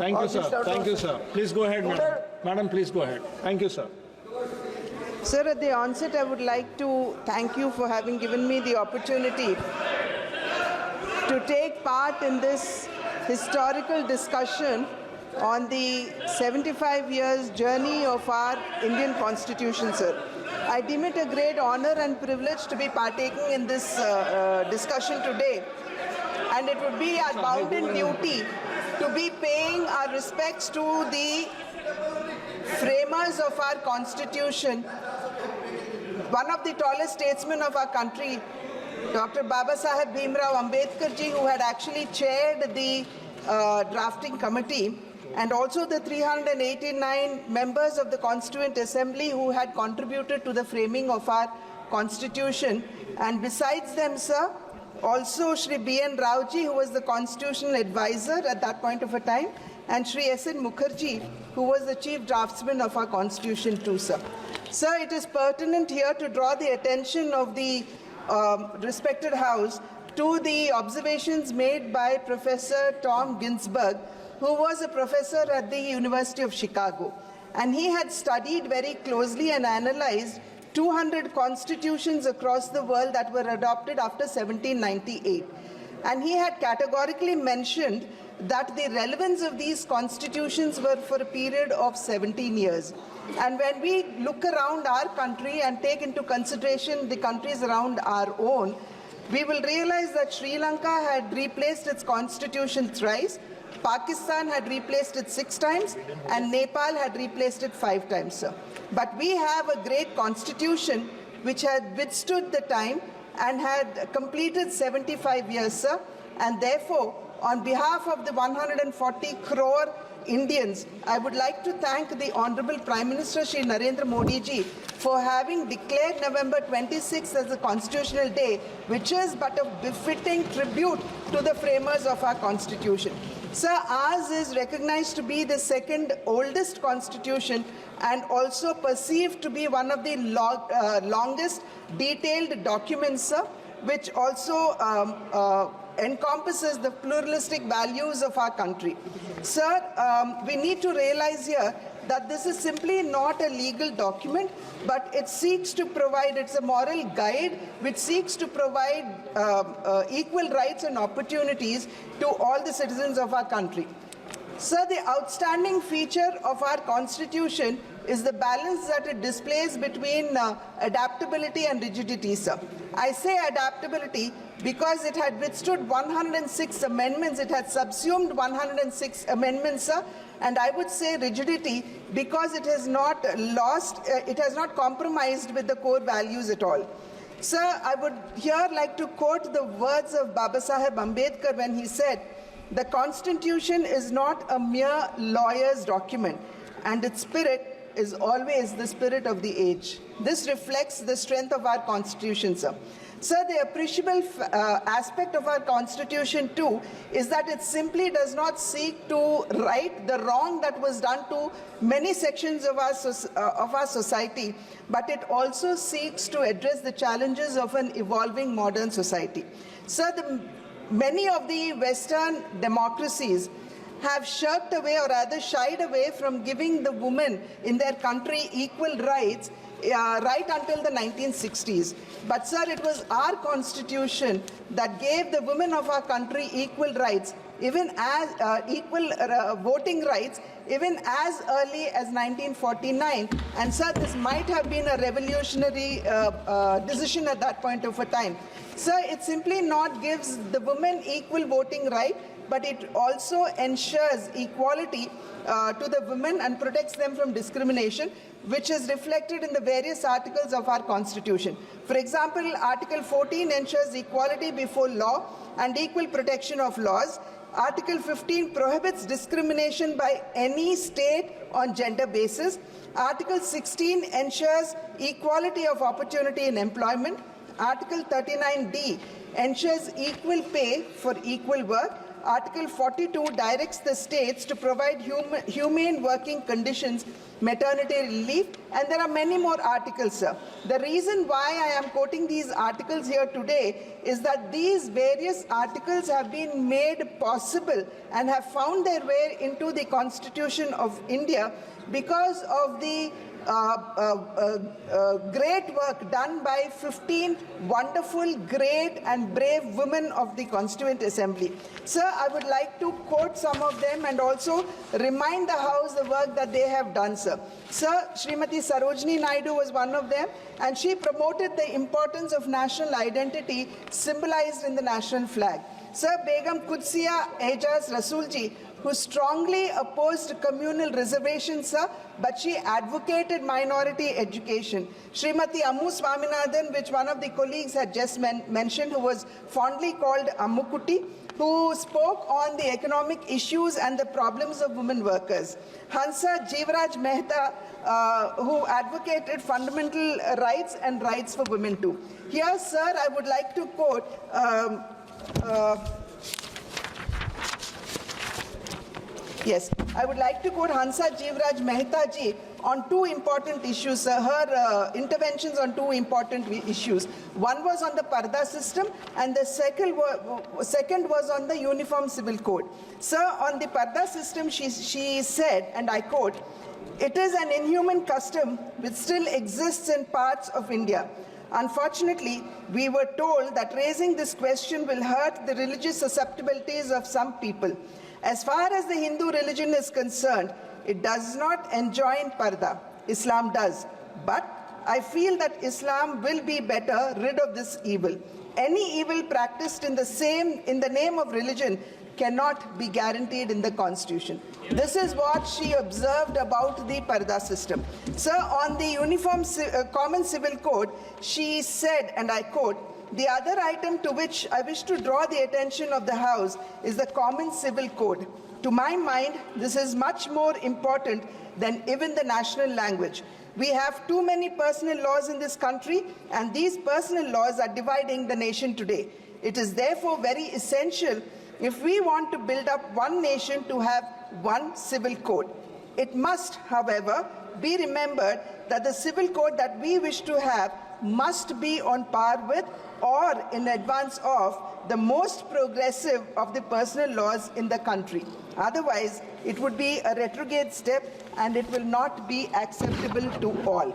Thank you, sir. Thank you, sir. Please go ahead, madam. Madam, please go ahead. Thank you, sir. Sir, at the onset, I would like to thank you for having given me the opportunity to take part in this historical discussion on the 75 years journey of our Indian Constitution, sir. I deem it a great honor and privilege to be partaking in this discussion today, and it would be our bounden duty to be paying our respects to the framers of our Constitution, one of the tallest statesmen of our country, Dr. Baba Saheb Bhimrao Ambedkar ji, who had actually chaired the drafting committee, and also the 389 members of the Constituent Assembly who had contributed to the framing of our Constitution. And besides them, sir, also Shri B.N. Rao ji, who was the constitutional advisor at that point of a time, and Shri S.N. Mukherjee, who was the chief draftsman of our Constitution too, sir. Sir, it is pertinent here to draw the attention of the respected House to the observations made by Professor Tom Ginsburg, who was a professor at the University of Chicago. And he had studied very closely and analyzed 200 constitutions across the world that were adopted after 1798. And he had categorically mentioned that the relevance of these constitutions were for a period of 17 years. And when we look around our country and take into consideration the countries around our own, we will realize that Sri Lanka had replaced its constitution thrice, Pakistan had replaced it 6 times, and Nepal had replaced it 5 times, sir. But we have a great constitution which had withstood the time and had completed 75 years, sir. And therefore, on behalf of the 140 crore Indians, I would like to thank the Honorable Prime Minister Shri Narendra Modi ji for having declared November 26th as a constitutional day, which is but a befitting tribute to the framers of our Constitution. Sir, ours is recognized to be the second oldest constitution and also perceived to be one of the longest detailed documents, sir, which also encompasses the pluralistic values of our country. Sir, we need to realize here that this is simply not a legal document, but it seeks to provide, it's a moral guide which seeks to provide equal rights and opportunities to all the citizens of our country. Sir, the outstanding feature of our Constitution is the balance that it displays between adaptability and rigidity, sir. I say adaptability because it had withstood 106 amendments, it had subsumed 106 amendments, sir. And I would say rigidity because it has not lost, it has not compromised with the core values at all. Sir, I would here like to quote the words of Baba Saheb Ambedkar when he said, "The Constitution is not a mere lawyer's document, and its spirit is always the spirit of the age." This reflects the strength of our Constitution, sir. Sir, the appreciable aspect of our Constitution too is that it simply does not seek to right the wrong that was done to many sections of our society, but it also seeks to address the challenges of an evolving modern society. Sir, many of the Western democracies have shirked away or rather shied away from giving the women in their country equal rights right until the 1960s. But sir, it was our Constitution that gave the women of our country equal rights, even as equal voting rights, even as early as 1949. And sir, this might have been a revolutionary decision at that point of a time. Sir, it simply not gives the women equal voting right, but it also ensures equality to the women and protects them from discrimination, which is reflected in the various articles of our Constitution. For example, Article 14 ensures equality before law and equal protection of laws. Article 15 prohibits discrimination by any state on gender basis. Article 16 ensures equality of opportunity in employment. Article 39D ensures equal pay for equal work. Article 42 directs the states to provide humane working conditions, maternity leave, and there are many more articles, sir. The reason why I am quoting these articles here today is that these various articles have been made possible and have found their way into the Constitution of India because of the great work done by 15 wonderful, great and brave women of the Constituent Assembly. Sir, I would like to quote some of them and also remind the House the work that they have done, sir. Sir, Srimati Sarojini Naidu was one of them, and she promoted the importance of national identity symbolized in the national flag. Sir, Begum Qudsiya Ejaz Rasoolji, who strongly opposed communal reservations, sir, but she advocated minority education. Srimati Ammu Swaminathan, which one of the colleagues had just mentioned, who was fondly called Ammukutti, who spoke on the economic issues and the problems of women workers. Hansa Jeevaraj Mehta, who advocated fundamental rights and rights for women too. Here, sir, I would like to quote I would like to quote Hansa Jeevaraj Mehta ji on two important issues, her interventions on two important issues. One was on the Parda system and the second was on the Uniform Civil Code. Sir, on the Parda system, she said, and I quote, "It is an inhuman custom which still exists in parts of India. Unfortunately, we were told that raising this question will hurt the religious susceptibilities of some people. As far as the Hindu religion is concerned, it does not enjoin Parda. Islam does. But I feel that Islam will be better rid of this evil. Any evil practiced in the name of religion cannot be guaranteed in the Constitution." This is what she observed about the Parda system. Sir, on the Uniform Common Civil Code, she said, and I quote, "The other item to which I wish to draw the attention of the House is the Common Civil Code. To my mind, this is much more important than even the national language. We have too many personal laws in this country, and these personal laws are dividing the nation today. It is therefore very essential, if we want to build up one nation, to have one civil code. It must, however, be remembered that the civil code that we wish to have must be on par with or in advance of the most progressive of the personal laws in the country. Otherwise, it would be a retrograde step and it will not be acceptable to all."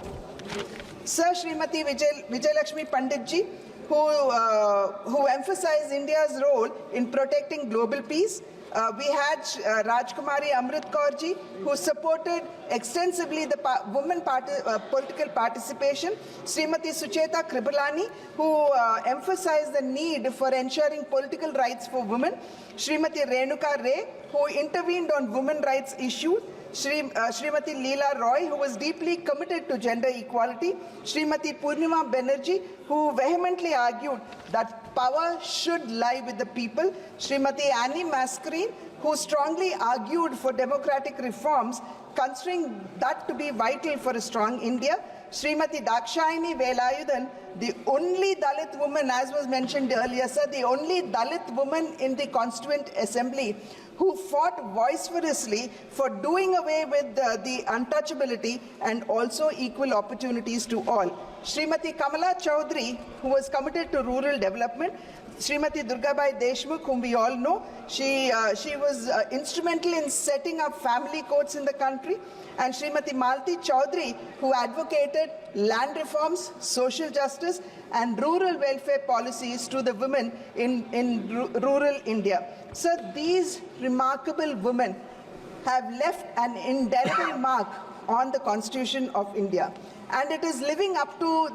Sir, Srimati Vijayalakshmi Panditji, who emphasized India's role in protecting global peace. We had Rajkumari Amrit Kaurji, who supported extensively the women political participation. Srimati Sucheta Kripalani, who emphasized the need for ensuring political rights for women. Srimati Renuka Ray, who intervened on women rights issues. Srimati Leela Roy, who was deeply committed to gender equality. Srimati Purnima Banerjee, who vehemently argued that power should lie with the people. Srimati Annie Mascarene, who strongly argued for democratic reforms, considering that to be vital for a strong India. Srimati Dakshayani Velayudan, the only Dalit woman, as was mentioned earlier, sir, the only Dalit woman in the Constituent Assembly, who fought vociferously for doing away with the untouchability and also equal opportunities to all. Srimati Kamala Chaudhary, who was committed to rural development. Srimati Durgabai Deshmukh, whom we all know, she was instrumental in setting up family courts in the country. And Srimati Malti Chaudhary, who advocated land reforms, social justice, and rural welfare policies to the women in rural India. So these remarkable women have left an indelible mark on the Constitution of India. And it is living up to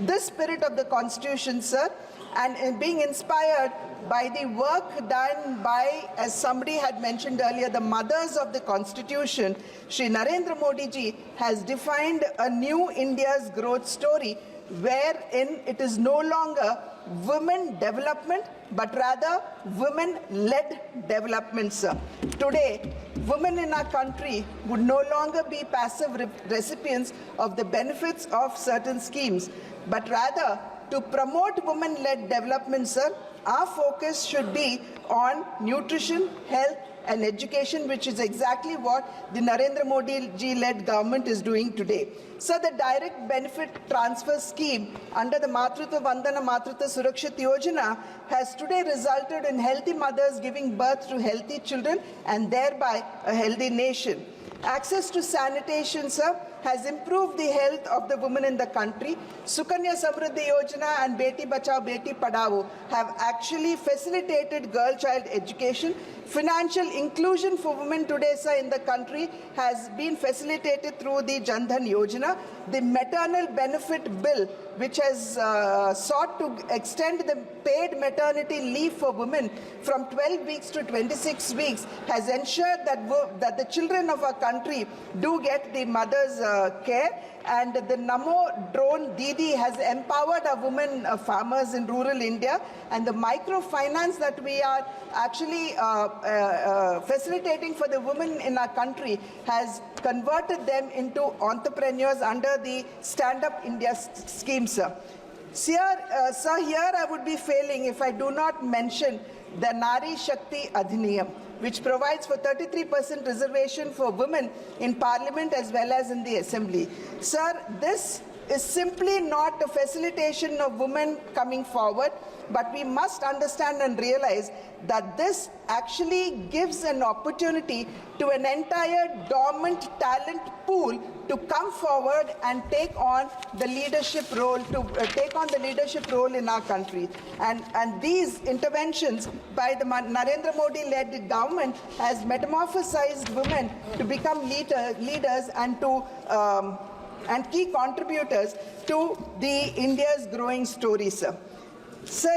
this spirit of the Constitution, sir, and being inspired by the work done by, as somebody had mentioned earlier, the mothers of the Constitution. Shri Narendra Modi ji has defined a new India's growth story, wherein it is no longer women development, but rather women-led development, sir. Today, women in our country would no longer be passive recipients of the benefits of certain schemes, but rather to promote women-led development, sir, our focus should be on nutrition, health, and education, which is exactly what the Narendra Modi ji-led government is doing today. So the direct benefit transfer scheme under the Matrutva Vandana Matrutva Surakshit Yojana has today resulted in healthy mothers giving birth to healthy children and thereby a healthy nation. Access to sanitation, sir, has improved the health of the women in the country. Sukanya Samriddhi Yojana and Beti Bachao Beti Padhao have actually facilitated girl-child education. Financial inclusion for women today, sir, in the country has been facilitated through the Jan Dhan Yojana. The maternal benefit bill, which has sought to extend the paid maternity leave for women from 12 weeks to 26 weeks, has ensured that the children of our country do get the mother's care. And the Namo drone Didi has empowered our women farmers in rural India. And the microfinance that we are actually facilitating for the women in our country has converted them into entrepreneurs under the Stand Up India scheme, sir. Sir, here I would be failing if I do not mention the Nari Shakti Adhiniyam, which provides for 33% reservation for women in parliament as well as in the assembly. Sir, this is simply not a facilitation of women coming forward, but we must understand and realize that this actually gives an opportunity to an entire dormant talent pool to come forward and take on the leadership role, in our country. And these interventions by the Narendra Modi-led government has metamorphosized women to become leaders and to and key contributors to the India's growing story, sir. So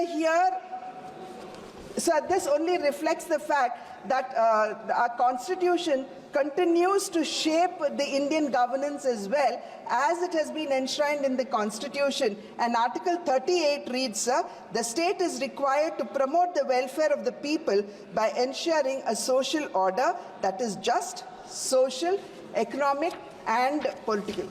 this only reflects the fact that our constitution continues to shape the Indian governance as well, as it has been enshrined in the constitution. And Article 38 reads, sir, the state is required to promote the welfare of the people by ensuring a social order that is just, social, economic, and political.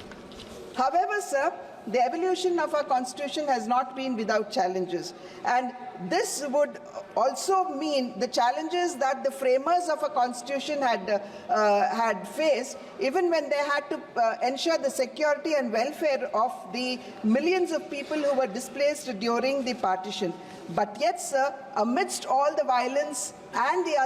However, sir, the evolution of our constitution has not been without challenges. And this would also mean the challenges that the framers of a constitution had faced, even when they had to ensure the security and welfare of the millions of people who were displaced during the partition. But yet, sir, amidst all the violence and the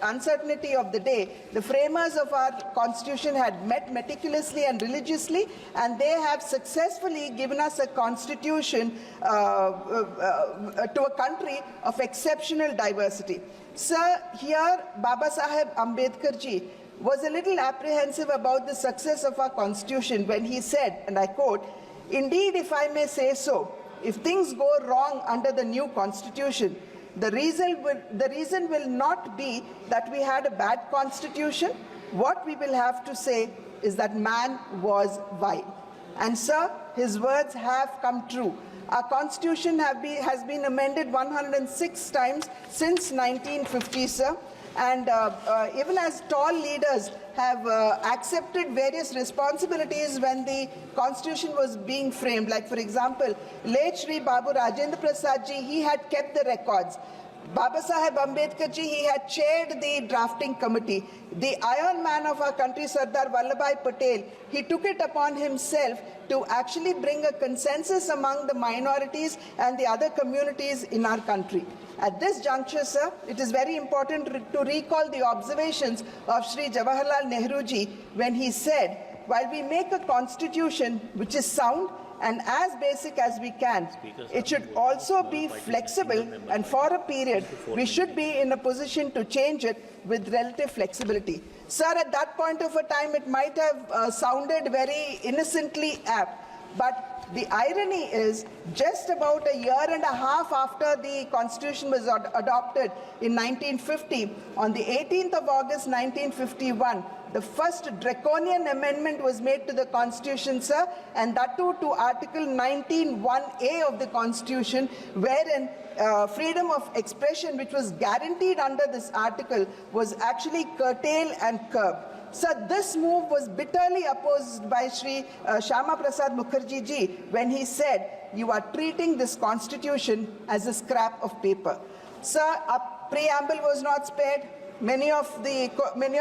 uncertainty of the day, the framers of our constitution had met meticulously and religiously, and they have successfully given us a constitution to a country of exceptional diversity. Sir, here Baba Saheb Ambedkar ji was a little apprehensive about the success of our constitution when he said, and I quote, "Indeed, if I may say so, if things go wrong under the new constitution, the reason will not be that we had a bad constitution. What we will have to say is that man was vile." And sir, his words have come true. Our constitution has been amended 106 times since 1950, sir. And even as tall leaders have accepted various responsibilities when the constitution was being framed. Like, for example, late Shri Babu Rajendra Prasad ji, he had kept the records. Baba Saheb Ambedkar ji, he had chaired the drafting committee. The Iron Man of our country, Sardar Vallabhbhai Patel, he took it upon himself to actually bring a consensus among the minorities and the other communities in our country. At this juncture, sir, it is very important to recall the observations of Shri Jawaharlal Nehru ji when he said, while we make a constitution which is sound and as basic as we can, it should also be flexible, and for a period, we should be in a position to change it with relative flexibility. Sir, at that point of a time, it might have sounded very innocently apt, but the irony is, just about a year and a half after the Constitution was adopted in 1950, on the 18th of August 1951, the first draconian amendment was made to the Constitution, sir, and that too to Article 19(1)(a) of the Constitution, wherein freedom of expression, which was guaranteed under this article, was actually curtailed and curbed. Sir, this move was bitterly opposed by Sri Shama Prasad Mukherjee ji when he said, "You are treating this constitution as a scrap of paper." Sir, a preamble was not spared. Many of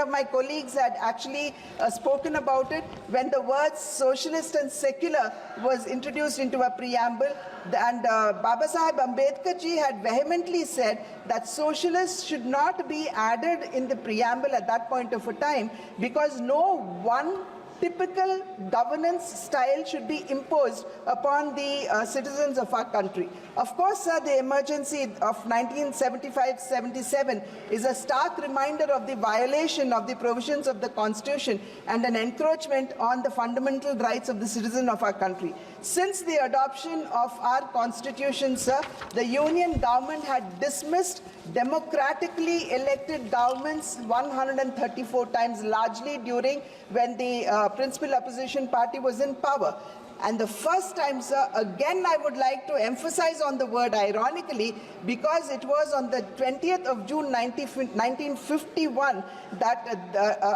my colleagues had actually spoken about it when the words socialist and secular was introduced into a preamble, and Baba Saheb Ambedkar ji had vehemently said that socialists should not be added in the preamble at that point of a time because no one typical governance style should be imposed upon the citizens of our country. Of course, sir, the emergency of 1975-77 is a stark reminder of the violation of the provisions of the Constitution and an encroachment on the fundamental rights of the citizen of our country. Since the adoption of our Constitution, sir, the Union government had dismissed democratically elected governments 134 times, largely during when the principal opposition party was in power. And the first time, sir, again I would like to emphasize on the word ironically, because it was on the 20th of June 1951 that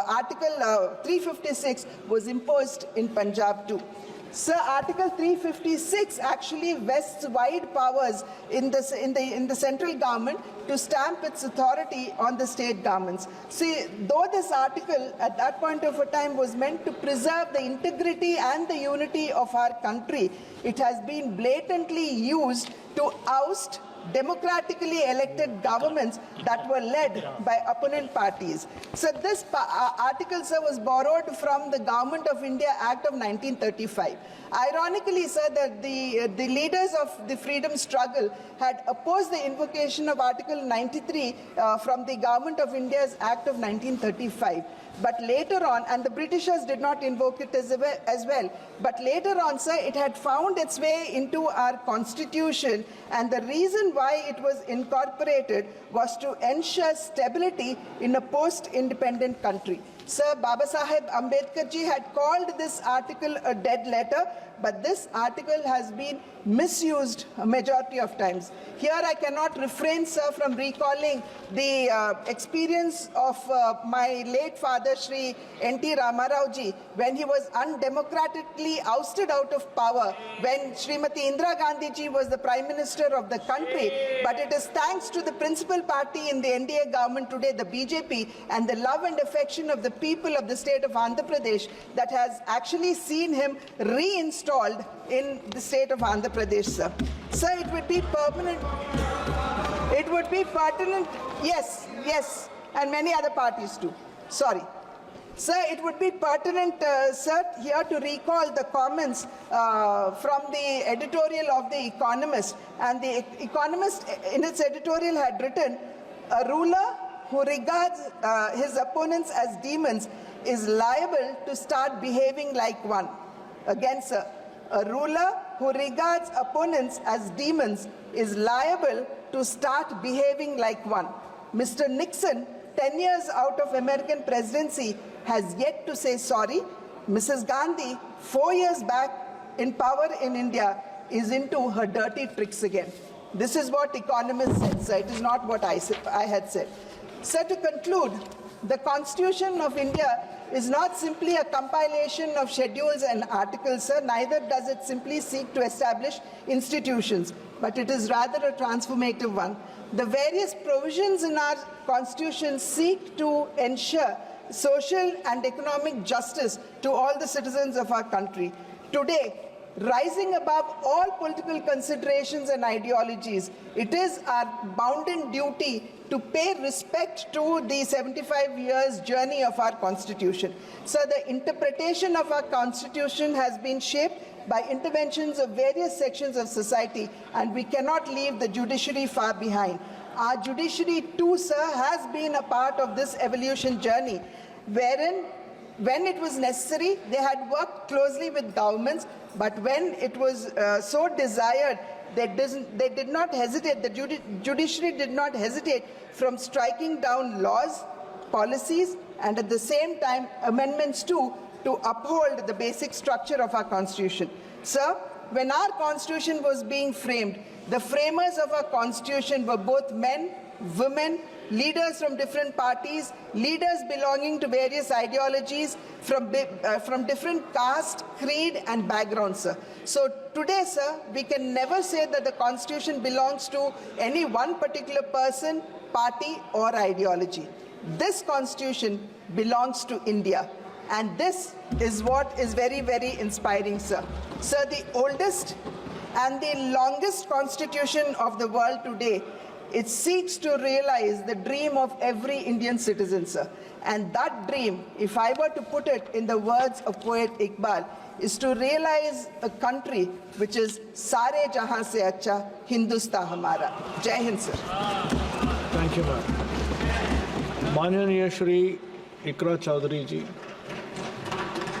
Article 356 was imposed in Punjab too. Sir, Article 356 actually vests wide powers in the central government to stamp its authority on the state governments. See, though this article at that point of a time was meant to preserve the integrity and the unity of our country, it has been blatantly used to oust democratically elected governments that were led by opponent parties. So this article, sir, was borrowed from the Government of India Act of 1935. Ironically, sir, that the leaders of the freedom struggle had opposed the invocation of Article 93 from the Government of India's Act of 1935. But later on, and the Britishers did not invoke it as well, but later on, sir, it had found its way into our constitution, and the reason why it was incorporated was to ensure stability in a post-independent country. Sir, Baba Saheb Ambedkar ji had called this article a dead letter, but this article has been misused a majority of times. Here I cannot refrain, sir, from recalling the experience of my late father, Shri N.T. Ramarao ji, when he was undemocratically ousted out of power, when Srimati Indira Gandhi ji was the Prime Minister of the country. But it is thanks to the principal party in the NDA government today, the BJP, and the love and affection of the people of the state of Andhra Pradesh that has actually seen him reinstalled in the state of Andhra Pradesh, sir. Sir, it would be permanent. It would be pertinent. Yes, and many other parties too. Sorry. Sir, it would be pertinent, sir, here to recall the comments from the editorial of The Economist. And The Economist, in its editorial, had written, "A ruler who regards his opponents as demons is liable to start behaving like one." Again, sir, a ruler who regards opponents as demons is liable to start behaving like one. Mr. Nixon, 10 years out of American presidency, has yet to say sorry. Mrs. Gandhi, 4 years back in power in India, is into her dirty tricks again. This is what Economist said, sir. It is not what I had said. Sir, to conclude, the Constitution of India is not simply a compilation of schedules and articles, sir. Neither does it simply seek to establish institutions, but it is rather a transformative one. The various provisions in our Constitution seek to ensure social and economic justice to all the citizens of our country. Today, rising above all political considerations and ideologies, it is our bounden duty to pay respect to the 75 years journey of our Constitution. So the interpretation of our Constitution has been shaped by interventions of various sections of society, and we cannot leave the judiciary far behind. Our judiciary too, sir, has been a part of this evolution journey, wherein when it was necessary, they had worked closely with governments, but when it was so desired, they did not hesitate, the judiciary did not hesitate from striking down laws, policies, and at the same time, amendments too, to uphold the basic structure of our Constitution. Sir, when our Constitution was being framed, the framers of our Constitution were both men women, leaders from different parties, leaders belonging to various ideologies from different caste, creed and backgrounds, sir. So today, sir, we can never say that the Constitution belongs to any one particular person, party or ideology. This Constitution belongs to India. And this is what is very, very inspiring, sir. Sir, the oldest and the longest constitution of the world today, it seeks to realize the dream of every Indian citizen, sir. And that dream, if I were to put it in the words of poet Iqbal, is to realize a country which is Sare Jahan se acha, Hindustan hamara. Jai Hind, sir. Thank you, ma'am. माननीय श्री इकरा चौधरी जी